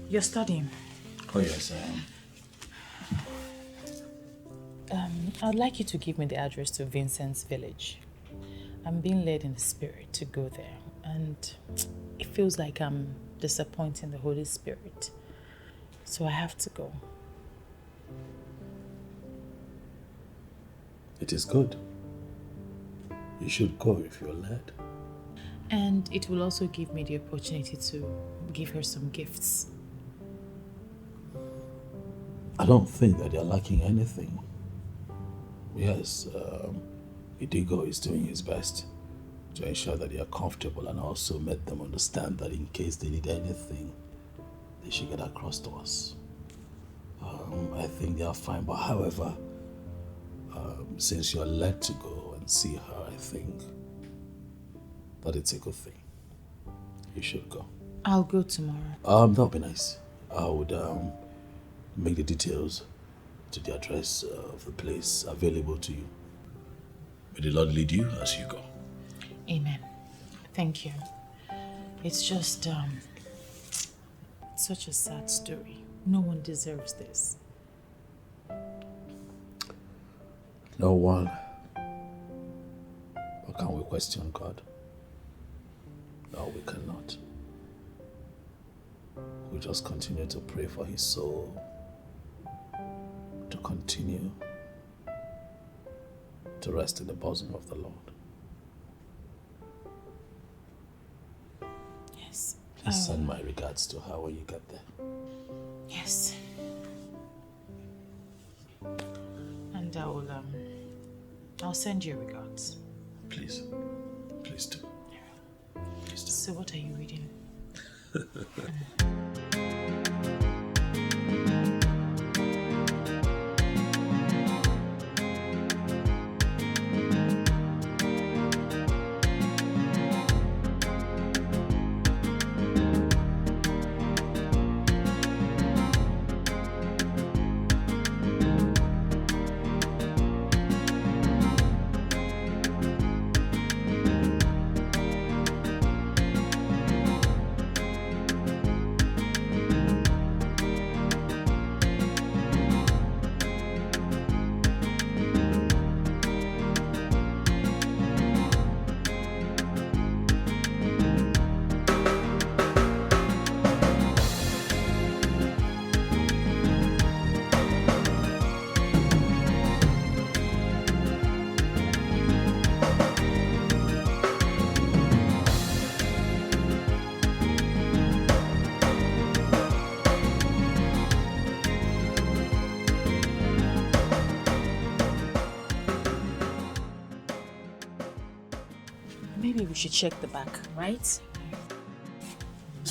You're studying? Oh yes, I am. I'd like you to give me the address to Vincent's village. I'm being led in the spirit to go there, and it feels like I'm disappointing the Holy Spirit. So I have to go. It is good. You should go if you're led. And it will also give me the opportunity to give her some gifts. I don't think that you're lacking anything. Yes, Idigo is doing his best to ensure that they are comfortable and also let them understand that in case they need anything, they should get across to us. I think they are fine, but however, since you're led to go and see her, I think that it's a good thing. You should go. I'll go tomorrow. That'll be nice. I would make the details to the address of the place available to you. May the Lord lead you as you go. Amen. Thank you. It's just such a sad story. No one deserves this. No one. But can we question God? No, we cannot. We just continue to pray for his soul to continue to rest in the bosom of the Lord. Yes. Please send my regards to her when you get there. Yes. And I'll send you regards. Please. Please do. Please do. So what are you reading? Maybe we should check the back. Right?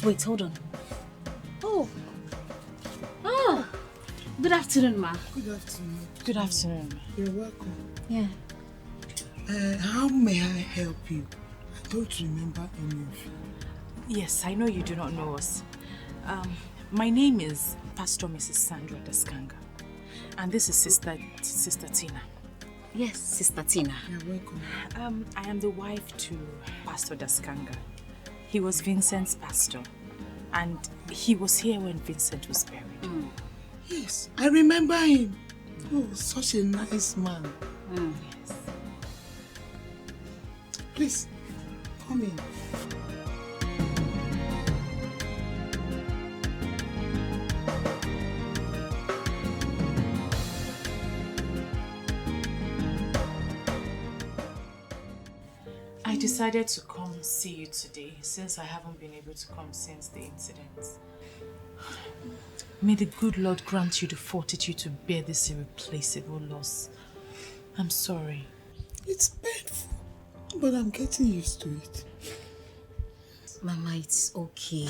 Wait, hold on. Oh. Oh. Good afternoon, ma. Good afternoon. Good afternoon. You're welcome. Yeah. How may I help you? I don't remember any of you. Yes, I know you do not know us. My name is Pastor Mrs. Sandra Daskanga, and this is Sister Tina. Yes, Sister Tina. You're welcome. I am the wife to Pastor Daskanga. He was Vincent's pastor, and he was here when Vincent was buried. Mm. Yes, I remember him. Oh, such a nice man. Yes. Please, come in. I decided to come see you today since I haven't been able to come since the incident. May the good Lord grant you the fortitude to bear this irreplaceable loss. I'm sorry. It's painful, but I'm getting used to it. Mama, it's okay.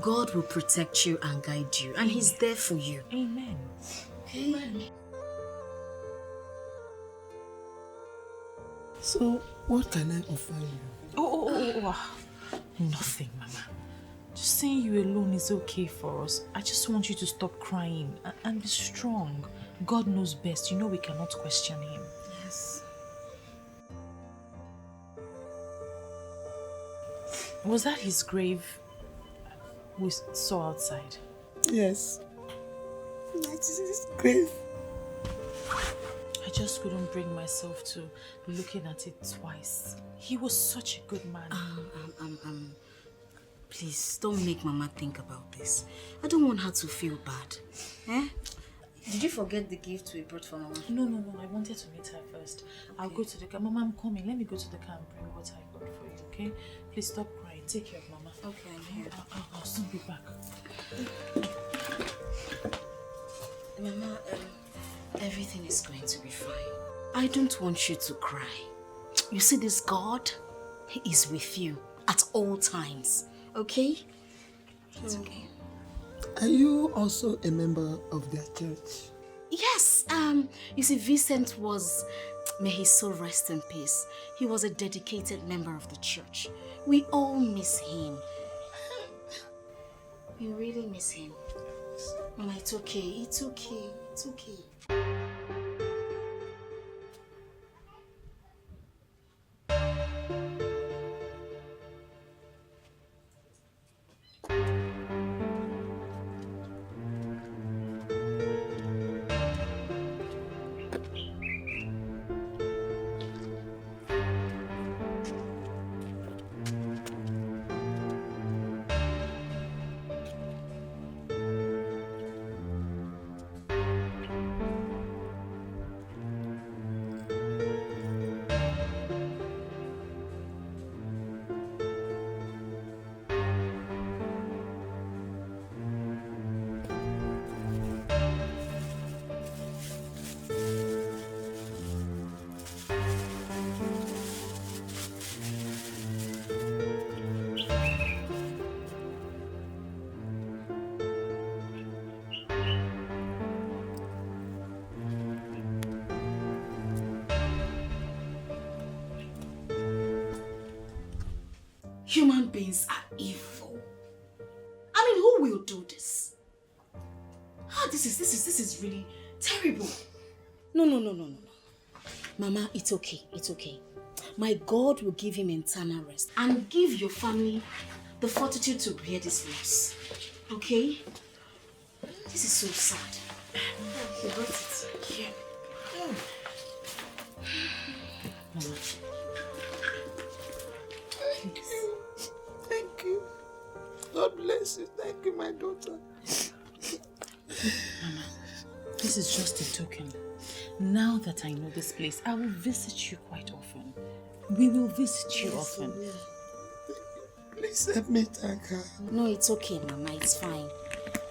God will protect you and guide you, and He's there for you. Amen. Okay? So, what can I offer you? Oh. Nothing, Mama. Just seeing you alone is okay for us. I just want you to stop crying and be strong. God knows best. You know we cannot question Him. Yes. Was that his grave? we saw outside? Yes. That is his grave. I just couldn't bring myself to looking at it twice. He was such a good man. Please, don't make Mama think about this. I don't want her to feel bad. Eh? Did you forget the gift we brought for Mama? No. I wanted to meet her first. Okay. I'll go to the car. Mama, I'm coming. Let me go to the car and bring what I brought for you, okay? Please stop crying. Take care of Mama. Okay, I'm here. I'll soon be back. Mama, everything is going to be fine. I don't want you to cry. You see this God? He is with you at all times. Okay? It's okay. Are you also a member of their church? Yes. You see, Vincent was, may his soul rest in peace. He was a dedicated member of the church. We all miss him. We really miss him. Mama, it's okay. It's okay. It's okay. Human beings are evil. I mean, who will do this? This is really terrible. No. Mama, it's okay. It's okay. My God will give him eternal rest and give your family the fortitude to bear this loss. Okay? This is so sad. You got it. Yeah. Mama. Thank you. God bless you. Thank you, my daughter. Mama, this is just a token. Now that I know this place, I will visit you quite often. We will visit you often. Please help me thank her. No, it's okay, Mama. It's fine.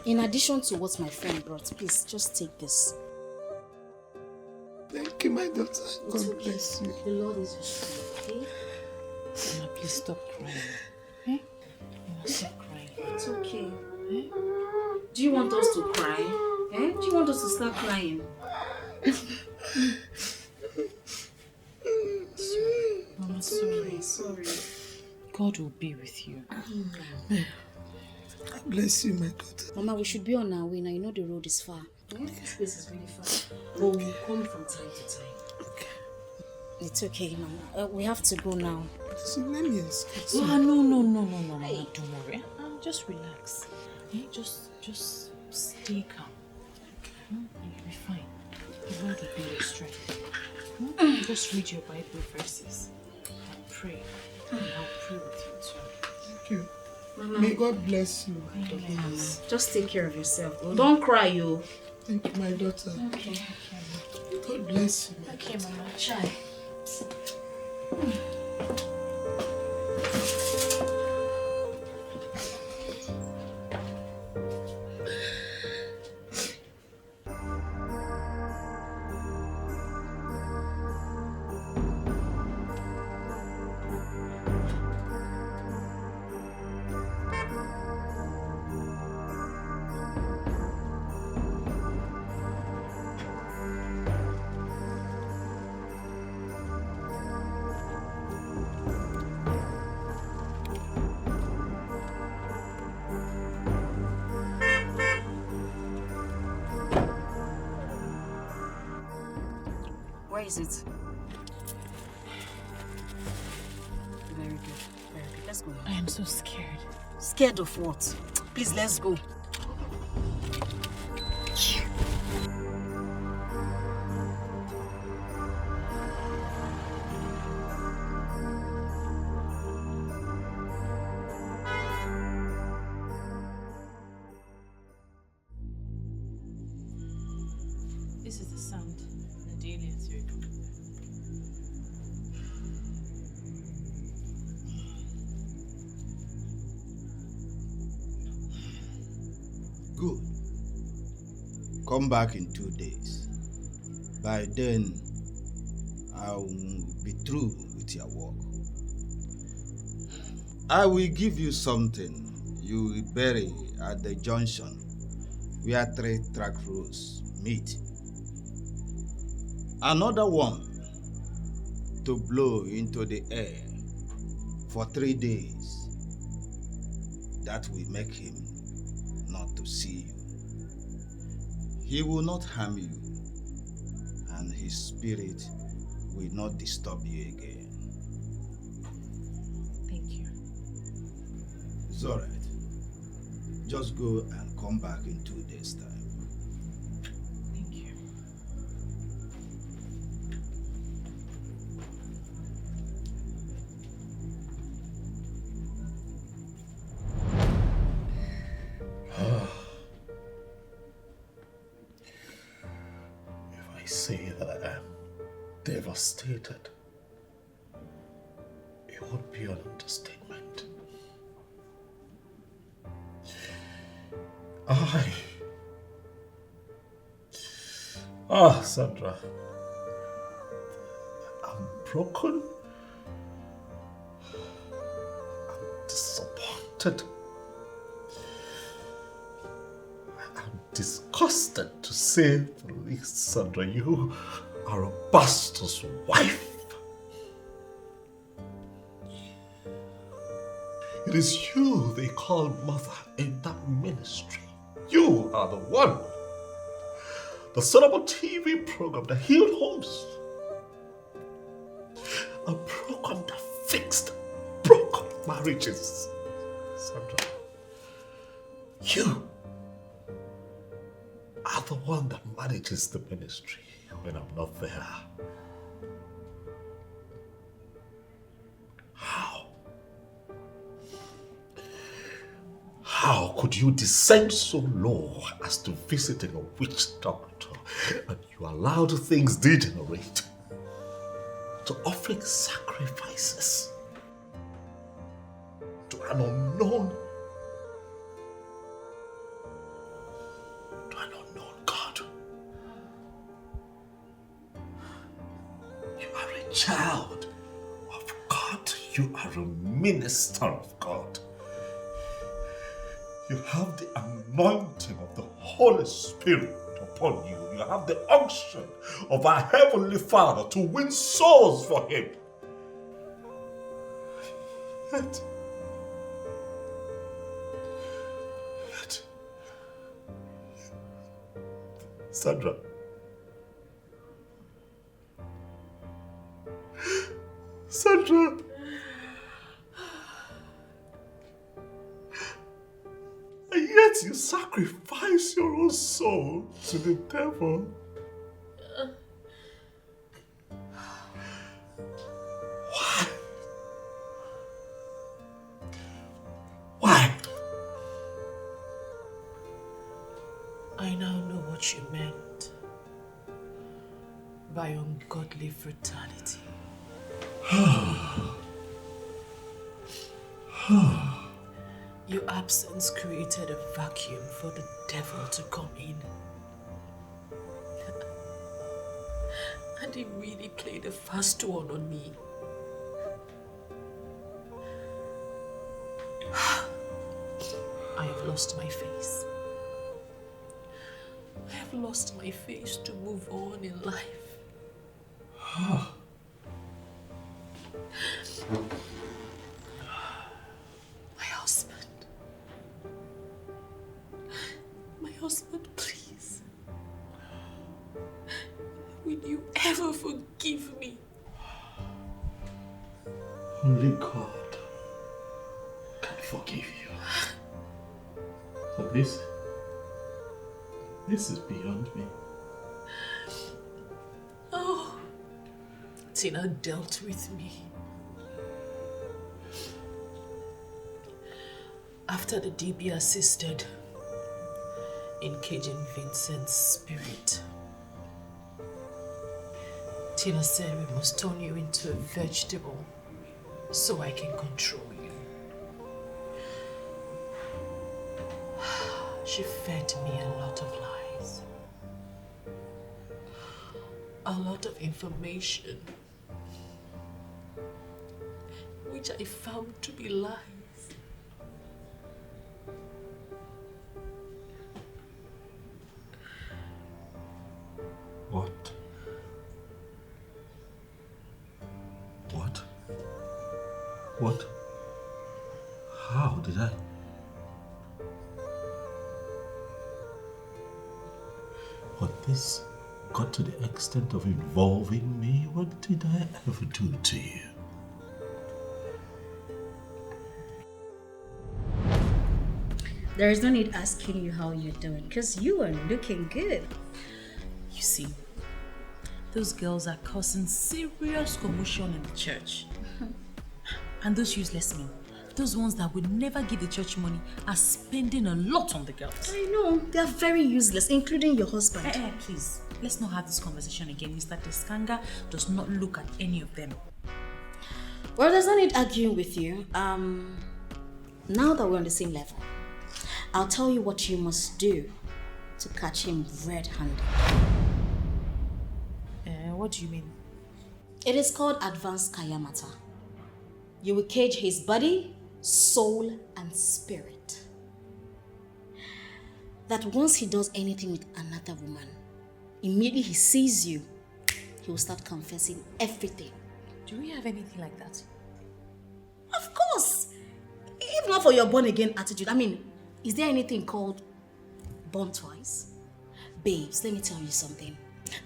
In addition to what my friend brought, please just take this. Thank you, my daughter. God bless you. The Lord is your strength, okay? Mama, please stop crying. Eh? Mama, stop crying. It's okay. Eh? Do you want us to cry? Eh? Do you want us to start crying? Mama, sorry. God will be with you. God bless you, my daughter. Mama, we should be on our way now. You know the road is far. This place is really far. But we'll come from time to time. Okay. It's okay, Mama. We have to go now. So let me escape. No, Mama. Don't worry. Just relax. Eh? Just stay calm. You'll be fine. The Lord will be your strength. Just read your Bible verses and pray. And I'll pray with you too. Thank you. Mama. May God bless you, my daughter. Mama, just take care of yourself. Oh, don't cry, you. Thank you, my daughter. Okay. God bless you. Okay, Mama. Try. Where is it? Very good. Very good. Let's go. I am so scared. Scared of what? Please, let's go. This is the sound the aliens heard. Good. Come back in 2 days. By then, I will be through with your work. I will give you something you will bury at the junction where 3 track roads meet. Another one to blow into the air for 3 days. That will make him not to see you. He will not harm you, and his spirit will not disturb you again. Thank you. It's all right. Just go and come back in 2 days' time. Thank you. If I say that I am devastated, it would be an understatement. Sandra, I'm broken. I'm disappointed. I'm disgusted, to say the least. Sandra, you are a pastor's wife. It is you they call mother in that ministry. You are the one. The son of a TV program that healed homes. A program that fixed broken marriages. Sandra, you are the one that manages the ministry when I'm not there. How could you descend so low as to visiting a witch doctor and you allowed things degenerate to offering sacrifices to an unknown God? You are a child of God. You are a minister of God. You have the anointing of the Holy Spirit upon you. You have the unction of our Heavenly Father to win souls for Him. Yet, Sandra, and yet you sacrifice your own soul to the devil. Why? Why? I now know what you meant by ungodly brutality. Your absence created a vacuum for the devil to come in. And he really played a fast one on me. I have lost my face. I have lost my face to move on in life. My husband, please. Will you ever forgive me? Only God can forgive you. But this is beyond me. Oh, Tina dealt with me. After the DB assisted in caging Vincent's spirit, Tina said we must turn you into a vegetable so I can control you. She fed me a lot of lies. A lot of information, which I found to be lies. What? What? What? How did I? What, this got to the extent of involving me? What did I ever do to you? There is no need asking you how you're doing, because you are looking good. You see, those girls are causing serious commotion in the church. And those useless men, those ones that would never give the church money, are spending a lot on the girls. I know, they are very useless, including your husband. Please, let's not have this conversation again. Mr. Teskanga does not look at any of them. Well, there's no need arguing with you. Now that we're on the same level, I'll tell you what you must do to catch him red-handed. What do you mean? It is called advanced kayamata. You will cage his body, soul, and spirit. That once he does anything with another woman, immediately he sees you, he will start confessing everything. Do we have anything like that? Of course! If not for your born-again attitude, is there anything called born twice? Babes, let me tell you something.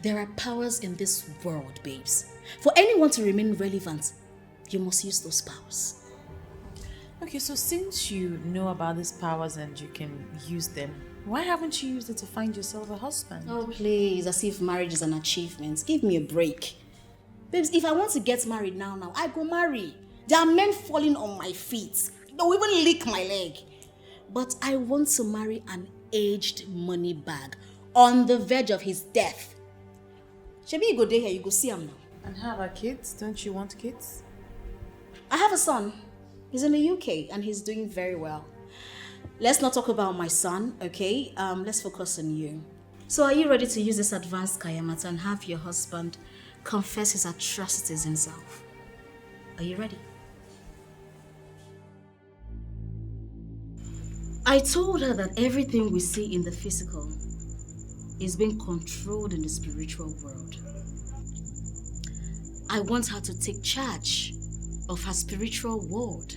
There are powers in this world, babes. For anyone to remain relevant, you must use those powers. Okay, so since you know about these powers and you can use them, why haven't you used it to find yourself a husband? Oh, please, as if marriage is an achievement. Give me a break. Babes, if I want to get married now, I go marry. There are men falling on my feet. They'll even lick my leg. But I want to marry an aged money bag on the verge of his death. Shebi, you go there here, you go see him now. And how about kids? Don't you want kids? I have a son. He's in the UK and he's doing very well. Let's not talk about my son, okay? Let's focus on you. So are you ready to use this advanced kayamata and have your husband confess his atrocities himself? Are you ready? I told her that everything we see in the physical is being controlled in the spiritual world. I want her to take charge of her spiritual world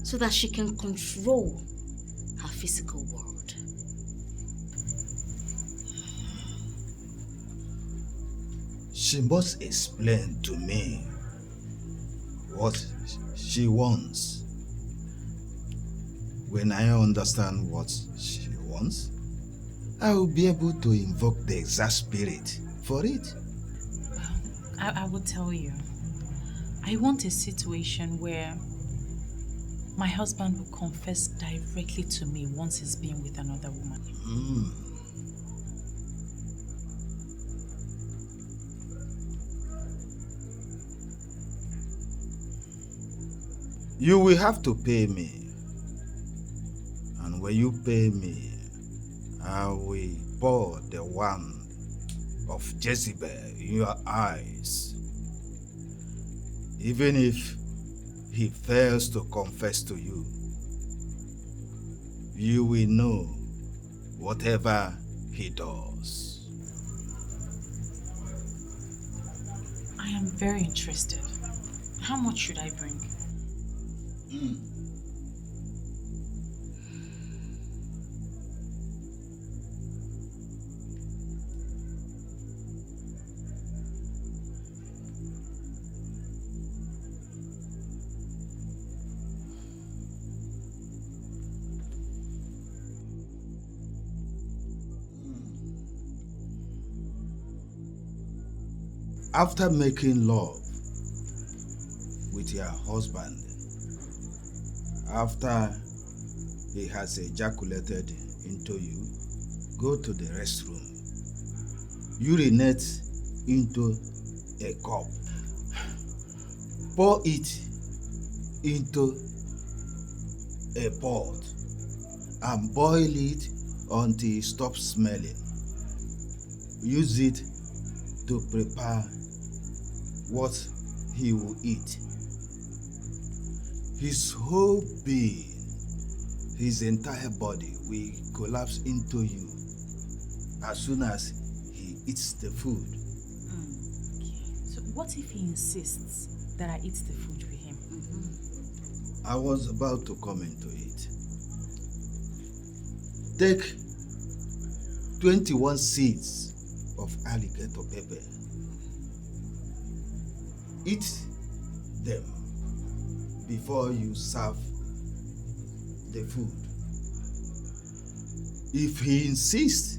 so that she can control her physical world. She must explain to me what she wants. When I understand what she wants, I will be able to invoke the exact spirit for it. I will tell you. I want a situation where my husband will confess directly to me once he's been with another woman. You will have to pay me. And when you pay me, I will pour the wand of Jezebel in your eyes. Even if he fails to confess to you, you will know whatever he does. I am very interested. How much should I bring? After making love with your husband, after he has ejaculated into you, go to the restroom, urinate into a cup, pour it into a pot, and boil it until it stops smelling. Use it to prepare what he will eat. His whole being, his entire body will collapse into you as soon as he eats the food. Okay. So what if he insists that I eat the food with him? I was about to come into it. Take 21 seeds of alligator pepper. Eat them before you serve the food. If he insists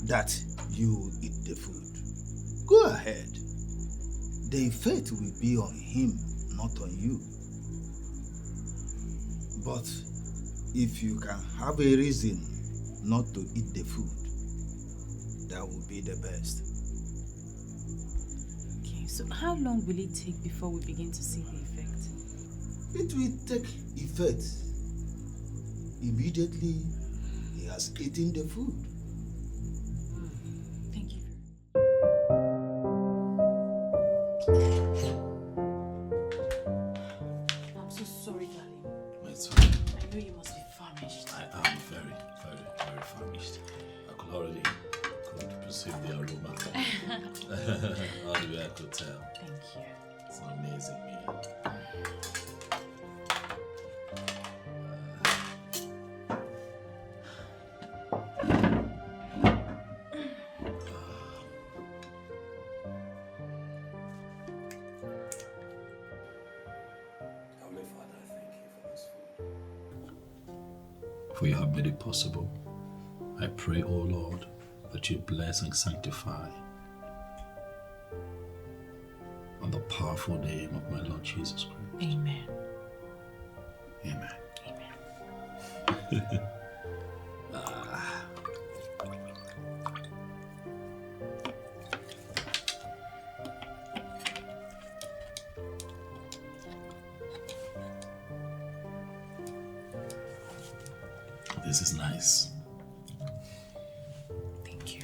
that you eat the food, go ahead. The effect will be on him, not on you. But if you can have a reason not to eat the food, that will be the best. Okay, so how long will it take before we begin to see the effect? It will take effect immediately he has eaten the food. Thank you. I'm so sorry, darling. It's fine. I know you must be famished. I am very, very, very famished. I could already perceive the aroma. All the way I could tell. Thank you. It's an amazing meal. Heavenly Father, I thank you for this food. For you have made it possible. I pray, O Lord, that you bless and sanctify on the powerful name of my Lord Jesus Christ. Amen. Amen. Amen. This is nice. Thank you.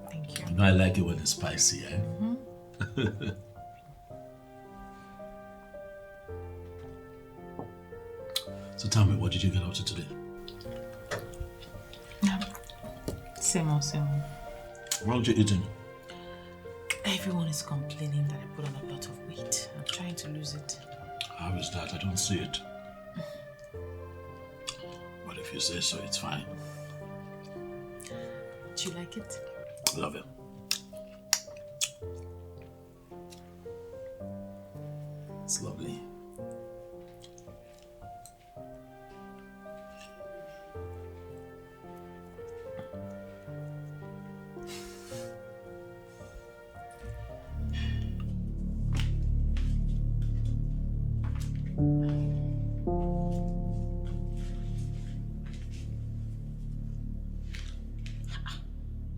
Thank you. You know I like it when it's spicy, eh? So tell me, what did you get up to today? Same old, same old. What did you eating? Everyone is complaining that I put on a lot of weight. I'm trying to lose it. How is that? I don't see it. But if you say so, it's fine. Do you like it? Love it. It's lovely.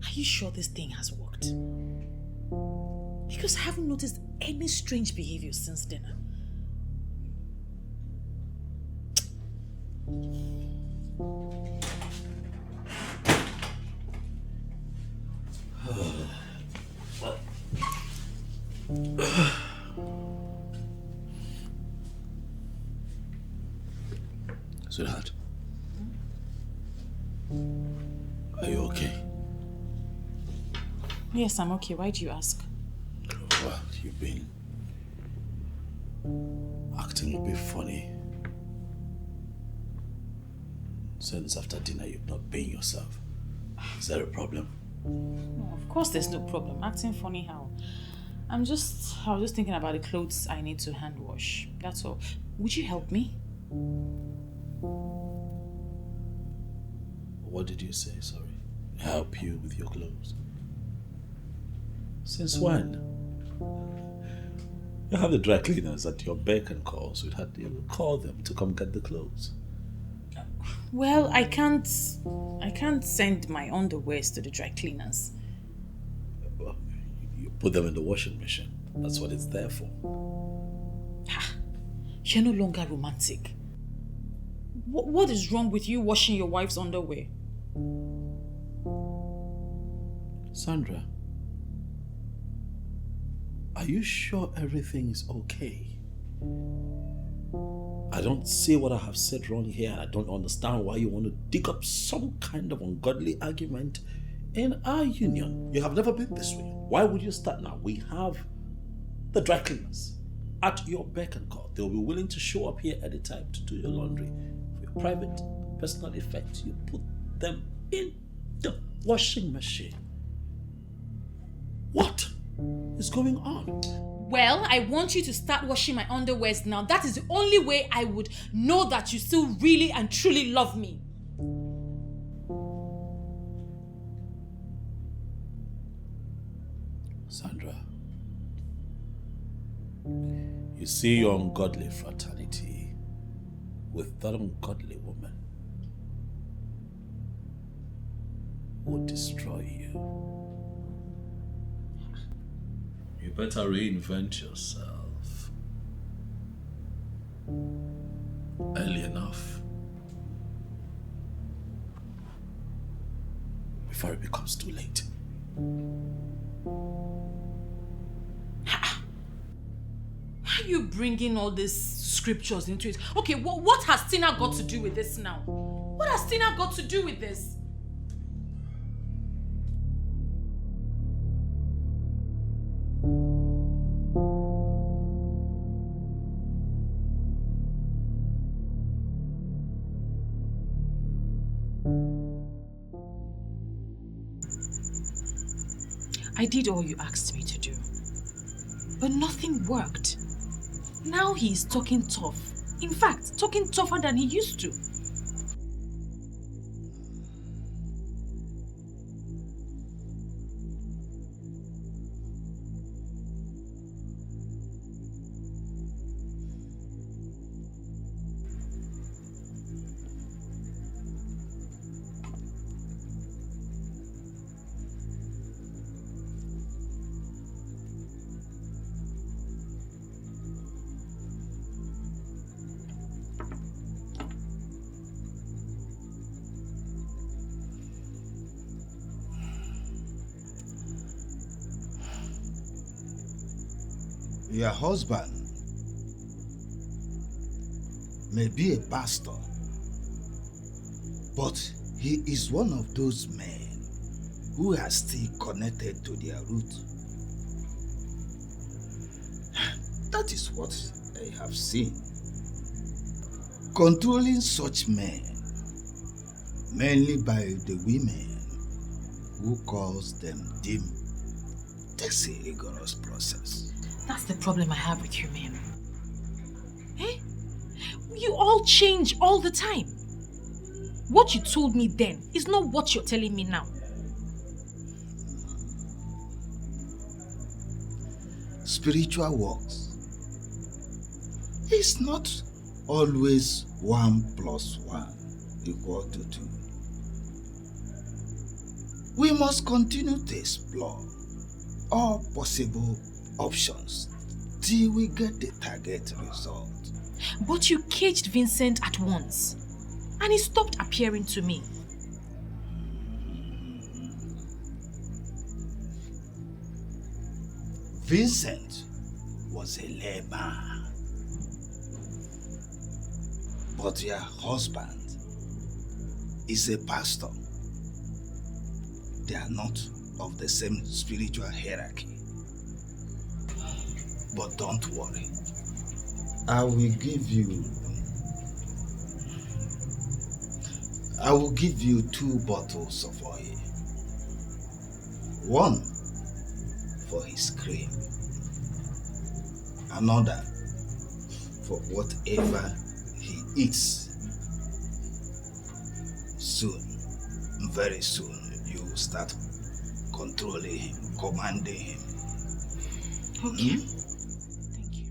Are you sure this thing has worked? Because I haven't noticed any strange behavior since dinner. Sweetheart, are you okay? Yes, I'm okay. Why do you ask? Well, you've been acting a bit funny. Since after dinner you've not been yourself. Is there a problem? No, of course there's no problem. Acting funny how? I was just thinking about the clothes I need to hand wash. That's all. Would you help me? What did you say? Sorry. Help you with your clothes. Since when? You have the dry cleaners at your beck and call, so you call them to come get the clothes. Well, I can't send my underwears to the dry cleaners. Well, you put them in the washing machine. That's what it's there for. You're no longer romantic. What is wrong with you washing your wife's underwear? Sandra, are you sure everything is okay? I don't see what I have said wrong here. I don't understand why you want to dig up some kind of ungodly argument in our union. You have never been this way. Why would you start now? We have the dry cleaners at your beck and call. They'll be willing to show up here anytime to do your laundry. For your private, personal effect, you put them in the washing machine. What is going on? Well, I want you to start washing my underwears now. That is the only way I would know that you still really and truly love me. Sandra, you see your ungodly fraternity with that ungodly woman will destroy you. You better reinvent yourself early enough before it becomes too late. Why are you bringing all these scriptures into it? Okay, what has Tina got to do with this now? What has Tina got to do with this? I did all you asked me to do, but nothing worked. Now he's talking tough. In fact, talking tougher than he used to. Your husband may be a pastor, but he is one of those men who are still connected to their root. That is what I have seen. Controlling such men, mainly by the women who calls them dim, takes a rigorous process. That's the problem I have with you men. Eh? You all change all the time. What you told me then is not what you're telling me now. Spiritual works is not always 1 + 1 = 2. We must continue to explore all possible options till we get the target result. But you caged Vincent at once, and he stopped appearing to me. Vincent was a layman, but your husband is a pastor. They are not of the same spiritual hierarchy. But don't worry, I will give you 2 bottles of oil. One for his cream, another for whatever he eats. Soon, very soon, you will start controlling him, commanding him. Okay. Thank you.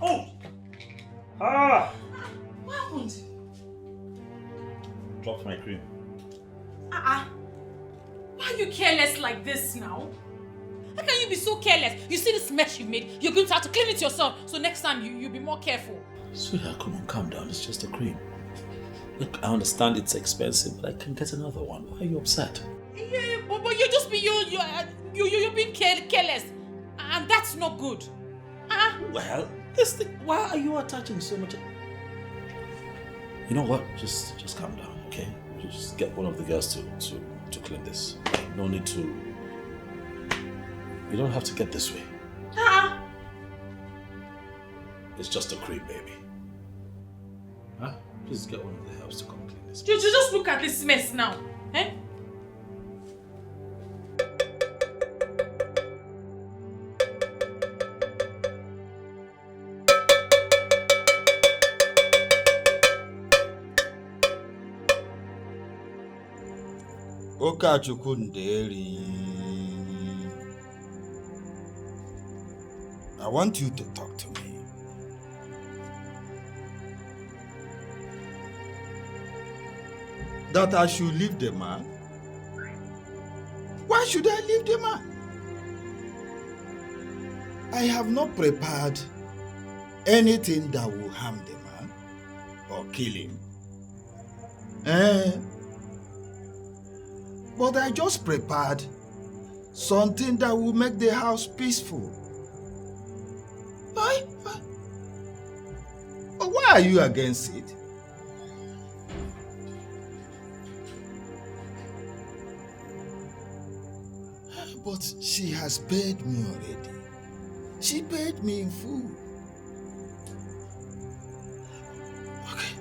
Oh! Ah! What happened? Dropped my cream. Why are you careless like this now? How can you be so careless? You see this mess you made? You're going to have to clean it yourself. So next time you'll be more careful. Sweetheart, come on, calm down. It's just a cream. Look, I understand it's expensive, but I can get another one. Why are you upset? Yeah, but you're just you're being careless, and that's not good. Well, this thing. Why are you attaching so much? You know what? Just calm down, okay? Just get one of the girls to clean this. No need to. You don't have to get this way. It's just a cream, baby. Huh? Please get one of the helps to come clean this. Just look at this mess now, eh? Okachukwu Nderi. I want you to talk to me. That I should leave the man? Why should I leave the man? I have not prepared anything that will harm the man or kill him. But I just prepared something that will make the house peaceful. Why are you against it? But she has paid me already. She paid me in full. Okay,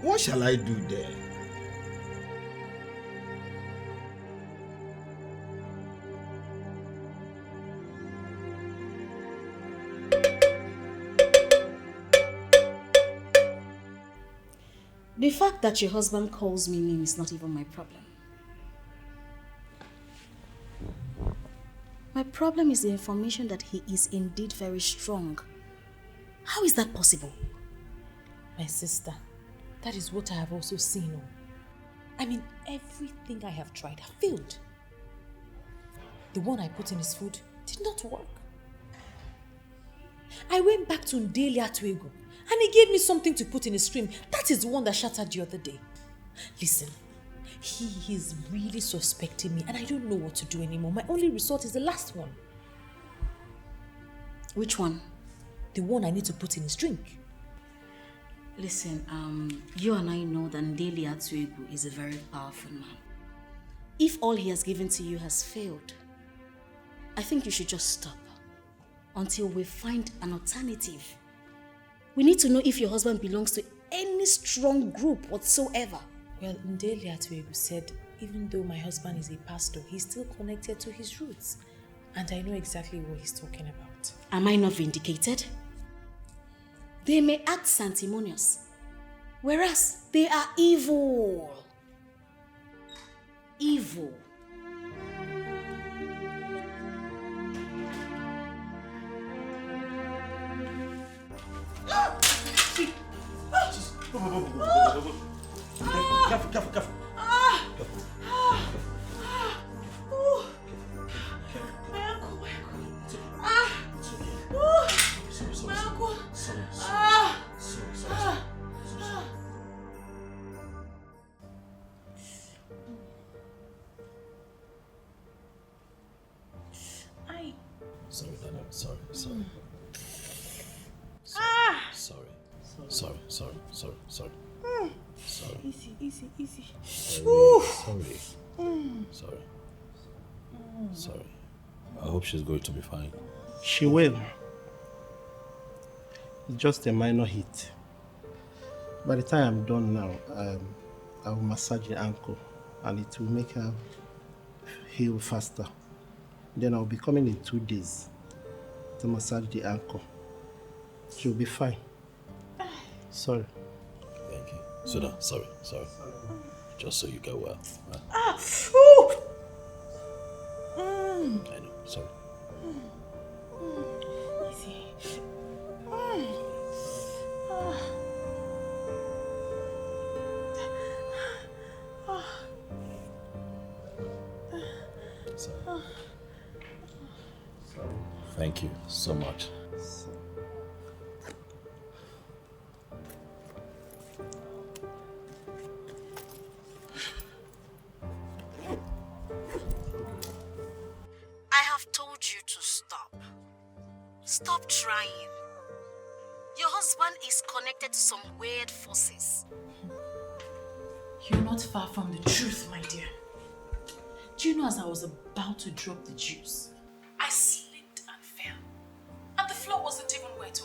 what shall I do then? The fact that your husband calls me name is not even my problem. My problem is the information that he is indeed very strong. How is that possible? My sister, that is what I have also seen. I mean, everything I have tried have failed. The one I put in his food did not work. I went back to Ndeli Atuego and he gave me something to put in his stream. That is the one that shattered the other day. Listen, he is really suspecting me and I don't know what to do anymore. My only resort is the last one. Which one? The one I need to put in his drink. Listen, you and I know that Ndeli Atuego is a very powerful man. If all he has given to you has failed, I think you should just stop until we find an alternative. We need to know if your husband belongs to any strong group whatsoever. Well, Ndeli Atuego said, even though my husband is a pastor, he's still connected to his roots. And I know exactly what he's talking about. Am I not vindicated? They may act sanctimonious, whereas they are evil. evil. Careful. Sorry, Leonard. Sorry. Sorry. Easy. Sorry. I hope she's going to be fine. She will. It's just a minor hit. By the time I'm done now, I will massage the ankle and it will make her heal faster. Then I'll be coming in 2 days to massage the ankle. She'll be fine. Sorry. Thank you. Suda, sorry. Just so you get well. I know, sorry. Easy. Sorry. Thank you so much. I have told you to stop. Stop trying. Your husband is connected to some weird forces. You're not far from the truth, my dear. Do you know, as I was about to drop the juice, I slipped and fell. And the floor wasn't even wet.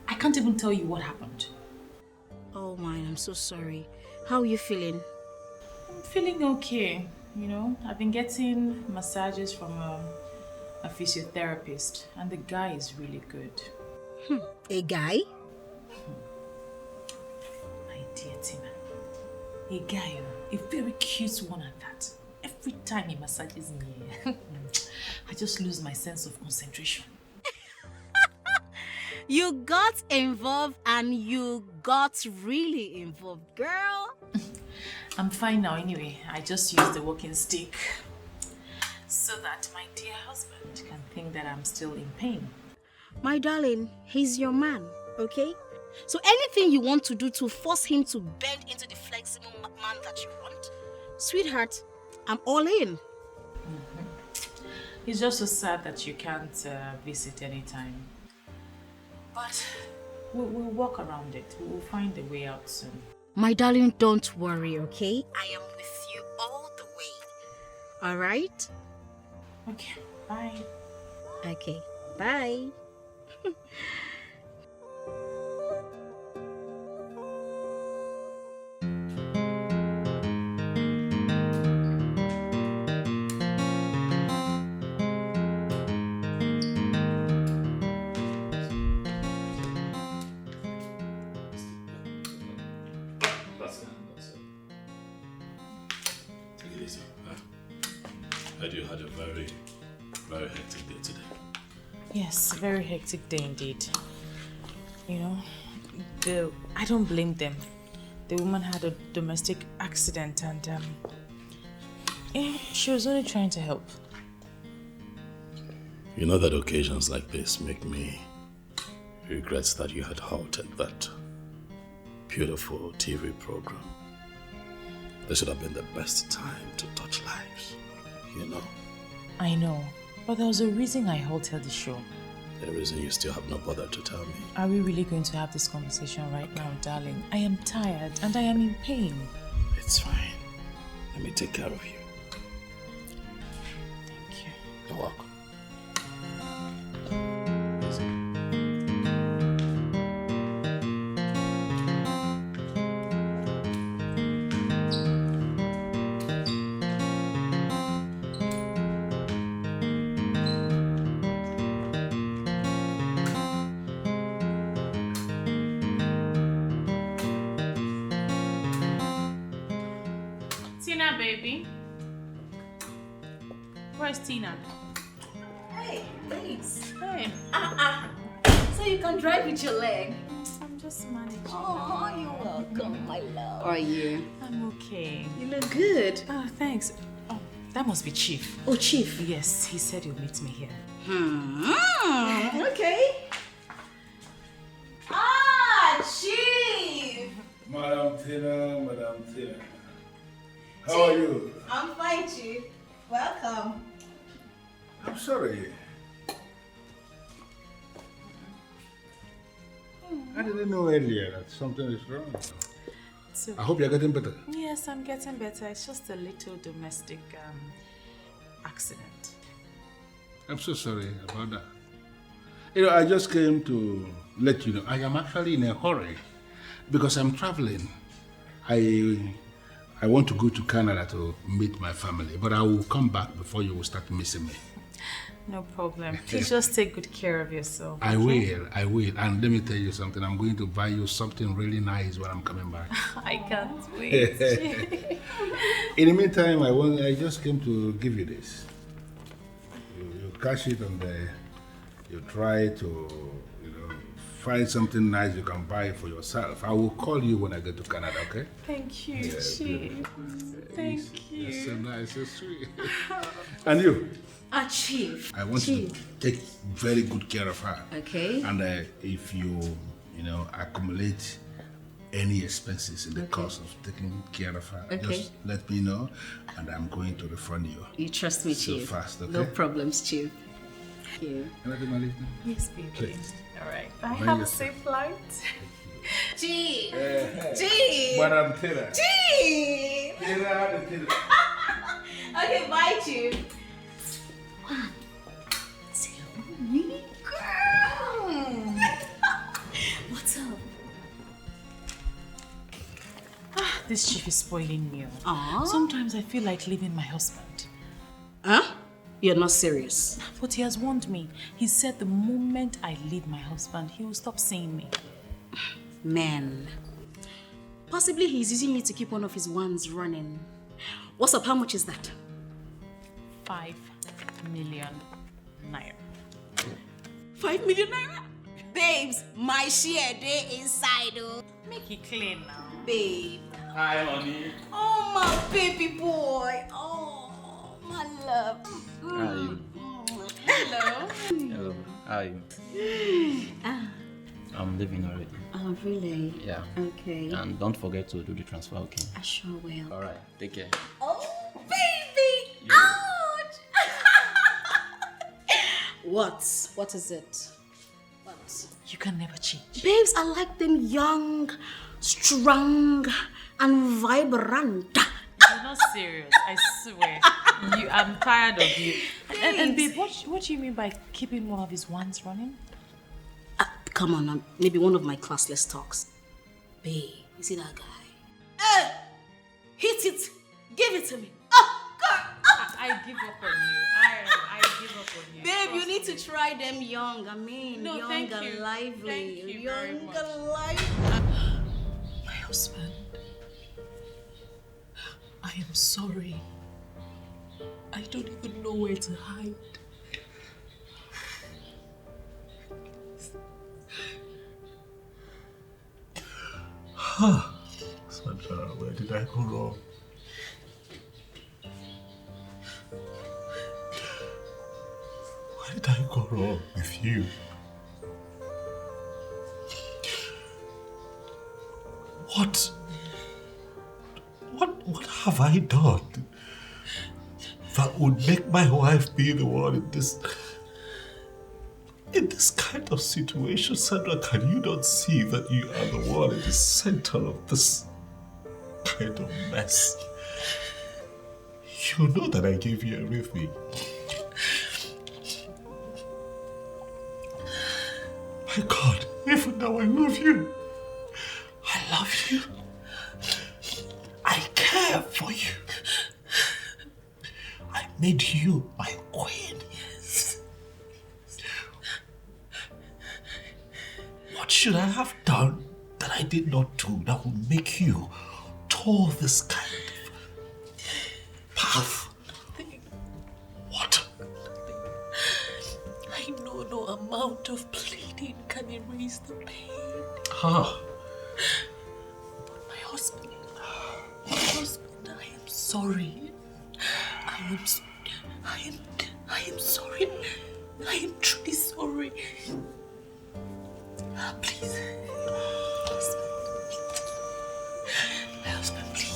I can't even tell you what happened. Oh my, I'm so sorry. How are you feeling? I'm feeling okay. You know, I've been getting massages from a physiotherapist, and the guy is really good. A guy? My dear Tina, a guy, a very cute one at that. Every time he massages me, I just lose my sense of concentration. You got involved and you got really involved, girl. I'm fine now anyway. I just use the walking stick so that my dear husband can think that I'm still in pain. My darling, he's your man, okay? So anything you want to do to force him to bend into the flexible man that you want, sweetheart, I'm all in. It's just so sad that you can't visit anytime. But we'll walk around it. We'll find a way out soon. My darling, don't worry, okay? I am with you all the way. All right? Okay, bye. Okay, bye. Take it easy. Heard you had a very, very hectic day today. Yes, a very hectic day indeed. You know, I don't blame them. The woman had a domestic accident and she was only trying to help. You know that occasions like this make me regret that you had halted that beautiful TV program. This should have been the best time to touch lives, you know. I know, but there was a reason I halted the show. The reason you still have not bothered to tell me. Are we really going to have this conversation right now, darling? I am tired and I am in pain. It's fine. Let me take care of you. Thank you. You're welcome. Tina, baby. Where's Tina? Hey, thanks. Hey. So you can drive with your leg? I'm just managing. Oh, you're welcome, my love. How are you? I'm okay. You look good. Oh, thanks. Oh, that must be Chief. Oh, Chief. Yes, he said he'll meet me here. Okay. Chief! Madam Tina. How are you? I'm fine, Chief. Welcome. I'm sorry. I didn't know earlier that something is wrong. So, I hope you're getting better. yes, I'm getting better. It's just a little domestic accident. I'm so sorry about that. You know, I just came to let you know I am actually in a hurry because I'm traveling. I want to go to Canada to meet my family, but I will come back before you will start missing me. No problem. Please just take good care of yourself. I will. And let me tell you something. I'm going to buy you something really nice when I'm coming back. I can't wait. In the meantime, I just came to give you this. You cash it and you try to, find something nice you can buy for yourself. I will call you when I get to Canada, okay? Thank you, Chief. Thank you. That's so nice, so sweet. And you? Chief. I want you to take very good care of her. Okay. And if you accumulate any expenses in the course of taking care of her, just let me know, and I'm going to refund you. You trust me, so Chief. fast, okay? No problems, Chief. Thank you. Can I take my leave now? Yes, baby. Please. All right. Bye. Have a safe flight. Chief. Chief. Madam Tina. Chief. Tina. Okay, bye, Chief. 1, 2, me, girl. What's up? This Chief is spoiling me. Aww. Sometimes I feel like leaving my husband. Huh? You're not serious. But he has warned me. He said the moment I leave my husband, he will stop seeing me. Man. Possibly he's using me to keep one of his ones running. What's up? How much is that? 5 million naira. 5 million naira? Babes, my share they inside, oh. Make it clean now. Babe. Hi, honey. Oh, my baby boy. Oh, my love. How are you? Hello. Hello. How are you? I'm leaving already. Oh, really? Yeah. Okay. And don't forget to do the transfer, okay? I sure will. Alright, take care. Oh, baby! Ouch! What is it? What? You can never change. Babes, I like them young, strong, and vibrant. You're not serious, I swear. I'm tired of you. And babe, what do you mean by keeping one of his ones running? Come on, maybe one of my classless talks. Babe, you see that guy? Hey! Hit it! Give it to me! Oh, girl! Oh. I give up on you. I give up on you. Babe, you need to try them young. I mean, No, young thank and you. lively. Thank you young very and much. lively. My husband, I am sorry. I don't even know where to hide. Sandra, where did I go wrong? Where did I go wrong with you? What have I done that would make my wife be the one in this kind of situation? Sandra, can you not see that you are the one in the center of this kind of mess? You know that I gave you everything. My God, even now I love you. I love you. I care for you. I made you my queen. What should I have done that I did not do that would make you tour this kind of path? What? amount of pleading can erase the pain. Ah. But my husband, I am sorry. I am sorry. I am truly sorry. Please. My husband, please.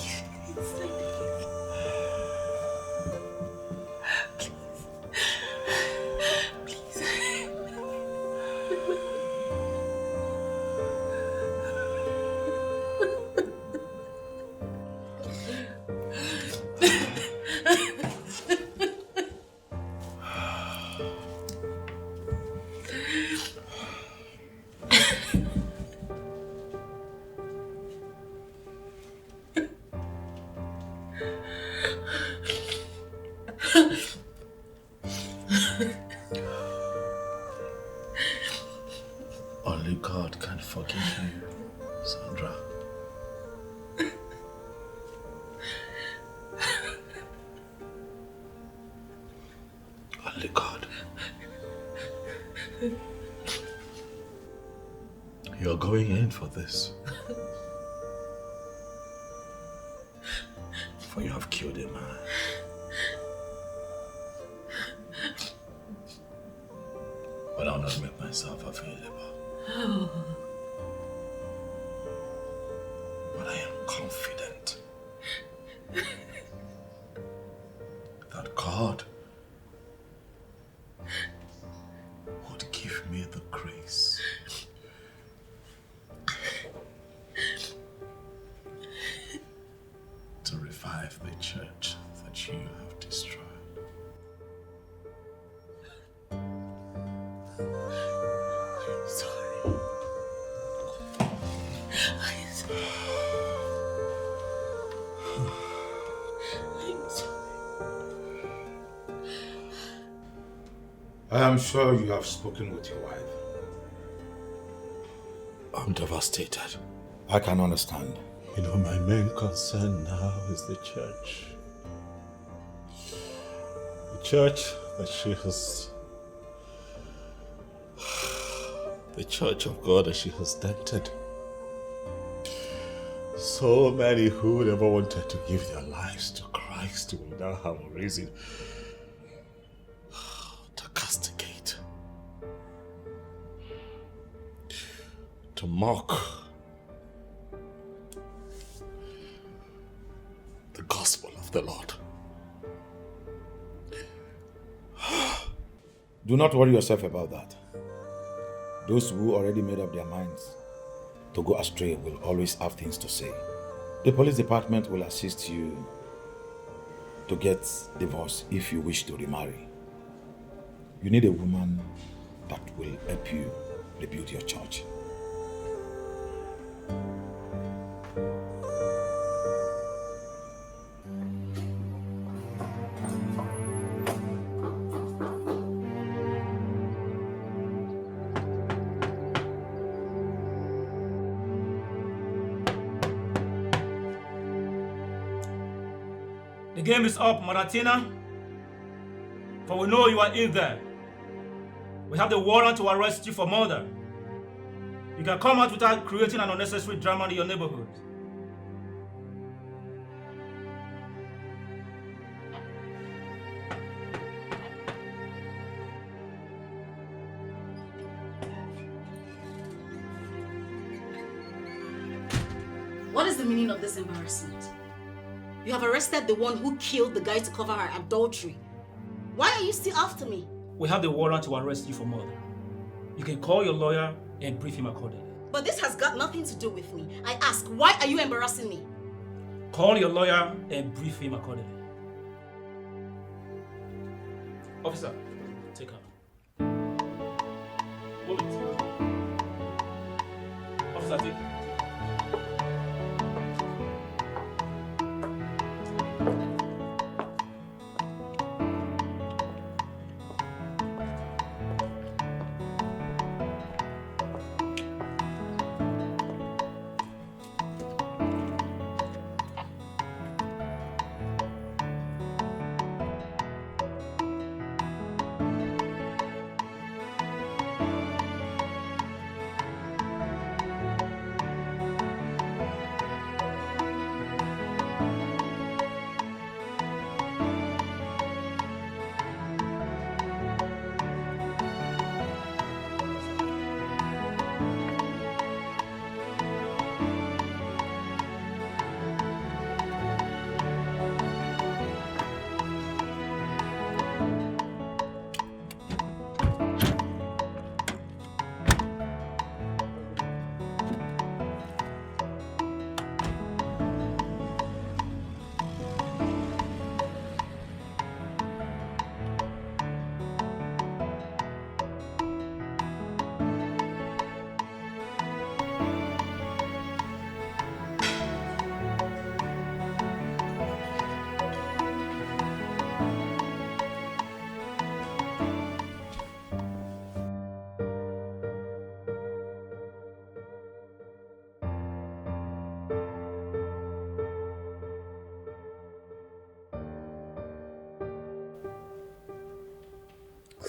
Only God can forgive you, Sandra. Only God. You're going in for this. For you have killed a man. But I'll not make myself available. But I am confident that God would give me the grace to revive the church that you have destroyed. I am sure you have spoken with your wife. I'm devastated. I can understand. You know, my main concern now is the church. The church that she has... The church of God that she has dented. So many who never wanted to give their lives to Christ will now have a reason to castigate, to mock the gospel of the Lord. Do not worry yourself about that. Those who already made up their minds to go astray will always have things to say. The police department will assist you to get divorced if you wish to remarry. You need a woman that will help you rebuild your church. The game is up, Maratina. For we know you are in there. We have the warrant to arrest you for murder. You can come out without creating an unnecessary drama in your neighborhood. What is the meaning of this embarrassment? You have arrested the one who killed the guy to cover her adultery. Why are you still after me? We have the warrant to arrest you for murder. You can call your lawyer and brief him accordingly. But this has got nothing to do with me. I ask, why are you embarrassing me? Call your lawyer and brief him accordingly. Officer, take her. Hold it. Officer, take her.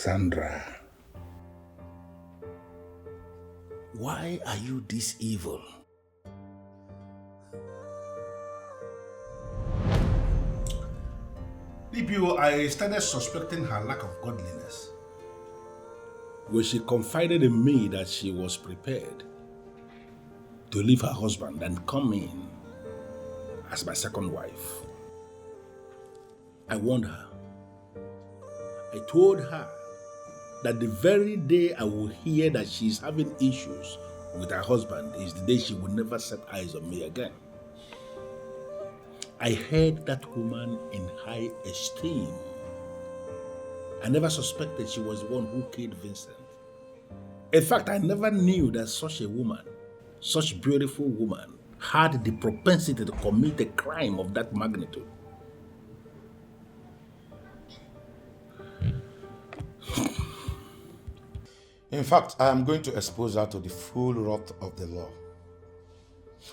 Cassandra, why are you this evil? DPO, I started suspecting her lack of godliness when she confided in me that she was prepared to leave her husband and come in as my second wife. I warned her. I told her that the very day I will hear that she's having issues with her husband is the day she will never set eyes on me again. I held that woman in high esteem. I never suspected she was the one who killed Vincent. In fact, I never knew that such a woman, such beautiful woman, had the propensity to commit a crime of that magnitude. In fact, I am going to expose her to the full wrath of the law.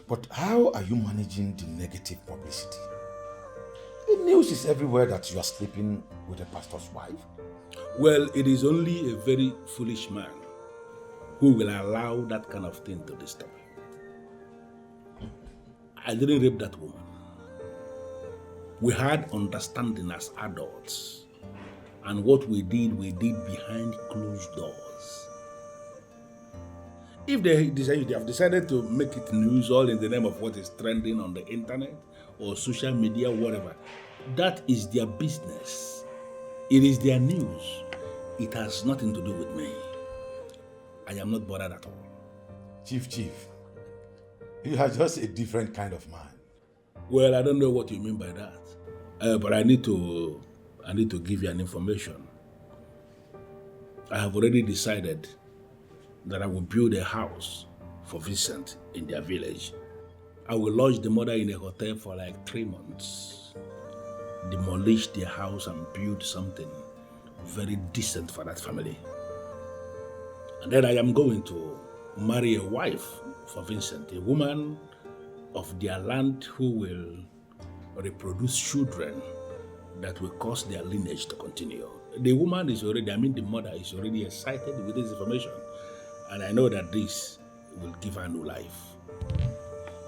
But how are you managing the negative publicity? The news is everywhere that you are sleeping with a pastor's wife. Well, it is only a very foolish man who will allow that kind of thing to disturb him. I didn't rape that woman. We had understanding as adults. And what we did behind closed doors. If they have decided to make it news all in the name of what is trending on the internet or social media, whatever, that is their business. It is their news. It has nothing to do with me. I am not bothered at all. Chief, you are just a different kind of man. Well, I don't know what you mean by that. But I need to give you an information. I have already decided that I will build a house for Vincent in their village. I will lodge the mother in a hotel for like 3 months, demolish their house and build something very decent for that family. And then I am going to marry a wife for Vincent, a woman of their land who will reproduce children that will cause their lineage to continue. The woman is already, the mother is already excited with this information. And I know that this will give her new life.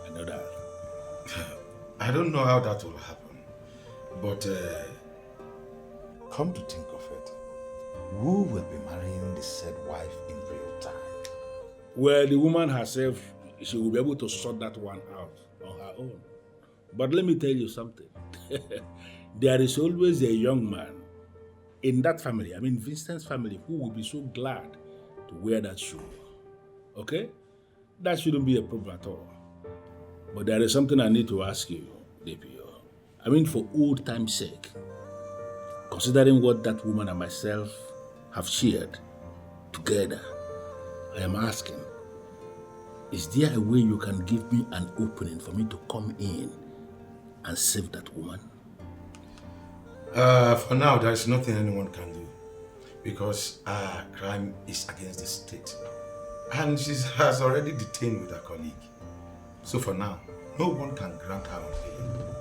I know that. I don't know how that will happen. But come to think of it, who will be marrying the said wife in real time? Well, the woman herself, she will be able to sort that one out on her own. But let me tell you something. There is always a young man in that family, Vincent's family, who will be so glad to wear that shoe. Okay? That shouldn't be a problem at all. But there is something I need to ask you, DPO. For old time's sake, considering what that woman and myself have shared together, I am asking, is there a way you can give me an opening for me to come in and save that woman? For now, there is nothing anyone can do because crime is against the state and she has already detained with her colleague. So for now, no one can grant her bail.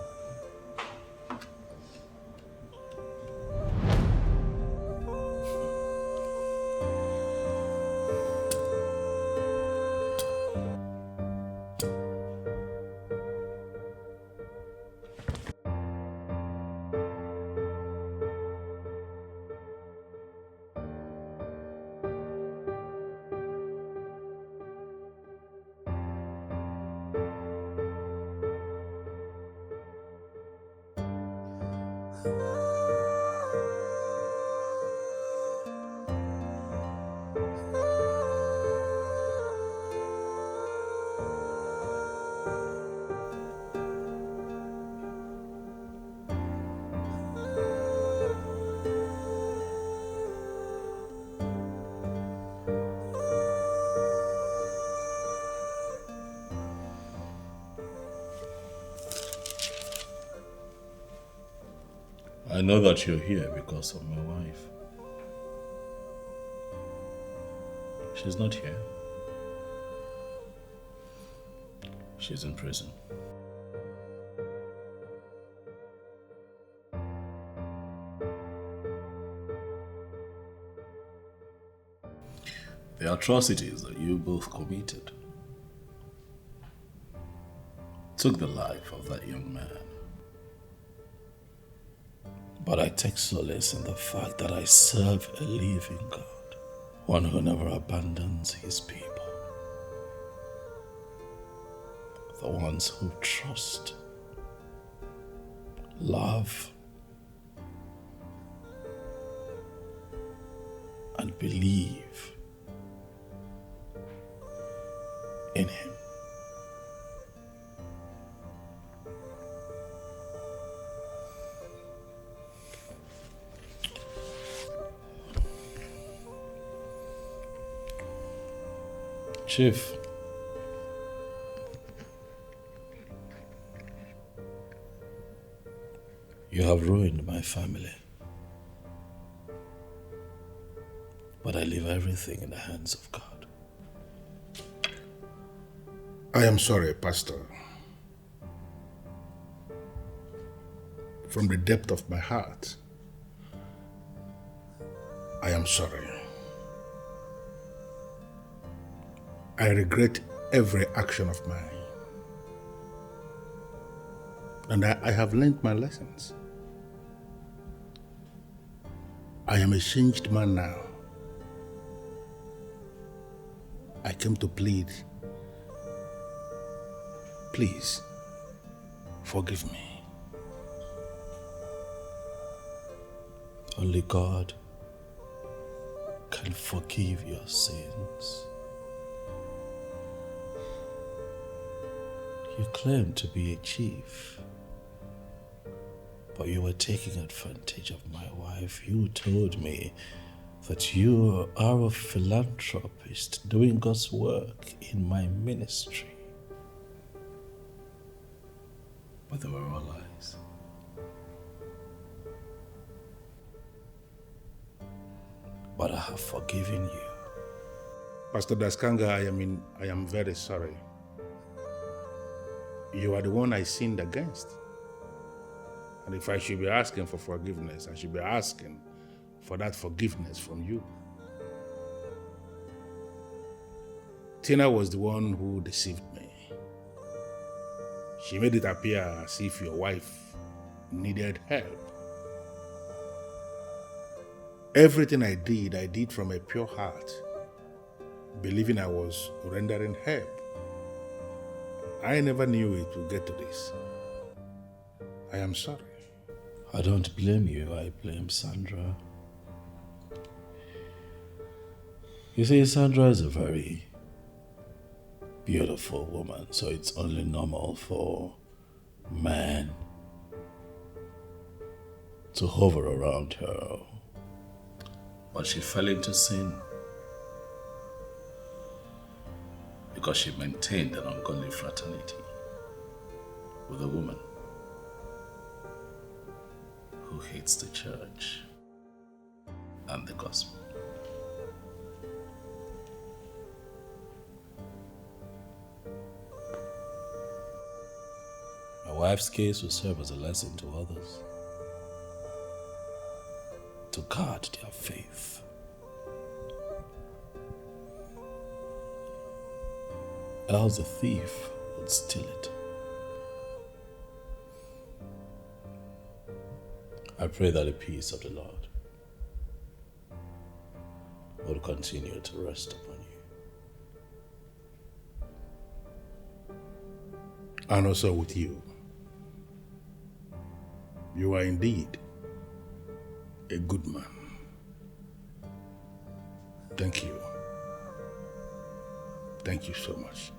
I know that you're here because of my wife. She's not here. She's in prison. atrocities that you both committed took the life of that young man. But I take solace in the fact that I serve a living God, one who never abandons his people, the ones who trust, love, and believe in him. Chief, you have ruined my family, but I leave everything in the hands of God. I am sorry, Pastor. From the depth of my heart, I am sorry. I regret every action of mine. And I have learned my lessons. I am a changed man now. I came to plead. Please, forgive me. Only God can forgive your sins. You claim to be a chief, but you were taking advantage of my wife. You told me that you are a philanthropist doing God's work in my ministry. But they were all lies. But I have forgiven you. Pastor Daskanga, I am very sorry. You are the one I sinned against. And if I should be asking for forgiveness, I should be asking for that forgiveness from you. Tina was the one who deceived me. She made it appear as if your wife needed help. Everything I did from a pure heart, believing I was rendering help. I never knew it would get to this. I am sorry. I don't blame you, I blame Sandra. You see, Sandra is a very beautiful woman, so it's only normal for men to hover around her. But she fell into sin because she maintained an ungodly fraternity with a woman who hates the church and the gospel. My wife's case will serve as a lesson to others to guard their faith. Else the thief would steal it. I pray that the peace of the Lord will continue to rest upon you. And also with you. You are indeed a good man. Thank you. Thank you so much.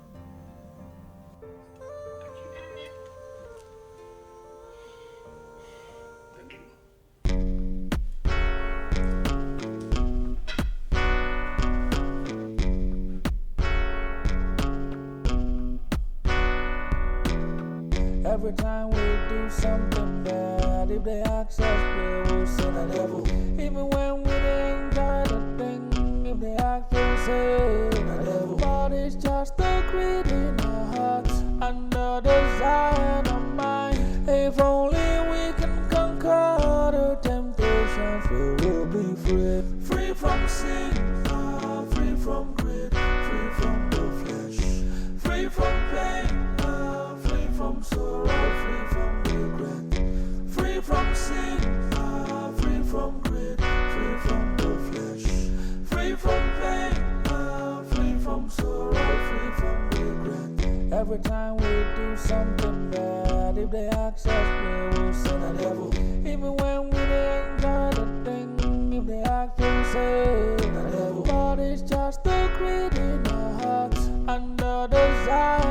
Every time we do something bad, if they ask us, we will say the devil. Even when we didn't try the thing, if they ask us, say the devil. But it's just a greed in our hearts and the desire in our mind. If only we can conquer the temptations, we will be free. Free from sin, free from greed. Every time we do something bad, if they ask us, we will say the devil. Even when we don't enjoy the thing, if they ask us, say the devil. But it's just the greed in our hearts and the desire.